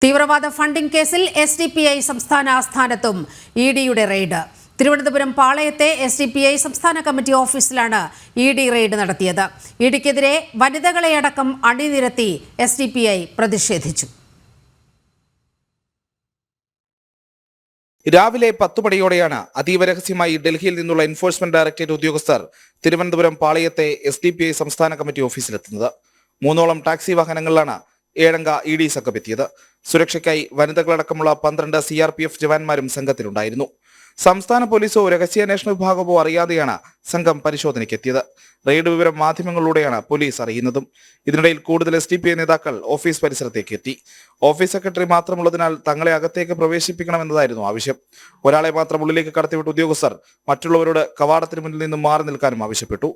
തീവ്രവാദ ഫണ്ടിംഗ് കേസിൽ SDPI സംസ്ഥാന ആസ്ഥാനത്തും EDയുടെ റെയ്ഡ്. തിരുവനന്തപുരം പാളയത്തെ SDPI സംസ്ഥാന കമ്മിറ്റി ഓഫീസിലാണ് ED റെയ്ഡ് നടത്തിയത്. EDക്കെതിരെ വനിതകളെയടക്കം അണിനിരത്തി SDPI പ്രതിഷേധിച്ചു. രാവിലെ 10 മണിയോടെയാണ് അതീവ രഹസ്യമായി ഡൽഹിയിൽ നിന്നുള്ള എൻഫോഴ്സ്മെന്റ് ഡയറക്ടറേറ്റ് ഉദ്യോഗസ്ഥർ തിരുവനന്തപുരം പാളയത്തെ SDPI സംസ്ഥാന കമ്മിറ്റി ഓഫീസിലെത്തുന്നത്. 3ഓളം ടാക്സി വാഹനങ്ങളിലാണ് 7-അംഗ ED സംഘം എത്തിയത്. സുരക്ഷയ്ക്കായി വനിതകളടക്കമുള്ള 12 CRPF ജവാന്മാരും സംഘത്തിലുണ്ടായിരുന്നു. സംസ്ഥാന പോലീസോ രഹസ്യാന്വേഷണ വിഭാഗമോ അറിയാതെയാണ് സംഘം പരിശോധനയ്ക്കെത്തിയത്. റെയ്ഡ് വിവരം മാധ്യമങ്ങളിലൂടെയാണ് പോലീസ് അറിയുന്നതും. ഇതിനിടയിൽ കൂടുതൽ SDPI നേതാക്കൾ ഓഫീസ് പരിസരത്തേക്ക് എത്തി. ഓഫീസ് സെക്രട്ടറി മാത്രമുള്ളതിനാൽ തങ്ങളെ അകത്തേക്ക് പ്രവേശിപ്പിക്കണമെന്നതായിരുന്നു ആവശ്യം. ഒരാളെ മാത്രം ഉള്ളിലേക്ക് കടത്തിവിട്ട ഉദ്യോഗസ്ഥർ മറ്റുള്ളവരോട് കവാടത്തിന് മുന്നിൽ നിന്നും മാറി നിൽക്കാനും ആവശ്യപ്പെട്ടു.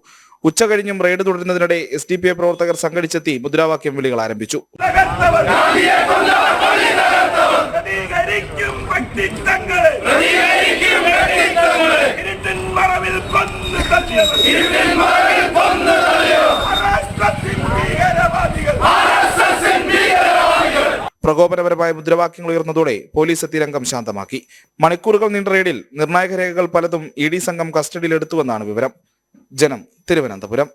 ഉച്ച കഴിഞ്ഞും റെയ്ഡ് തുടരുന്നതിനിടെ SDPI പ്രവർത്തകർ സംഘടിച്ചെത്തി മുദ്രാവാക്യം വിളികൾ ആരംഭിച്ചു. പ്രകോപനപരമായ മുദ്രാവാക്യങ്ങൾ ഉയർന്നതോടെ പോലീസ് എത്തി രംഗം ശാന്തമാക്കി. മണിക്കൂറുകൾ നീണ്ട റെയ്ഡിൽ നിർണായക രേഖകൾ പലതും ED സംഘം കസ്റ്റഡിയിലെടുത്തുവെന്നാണ് വിവരം. ജനം, തിരുവനന്തപുരം.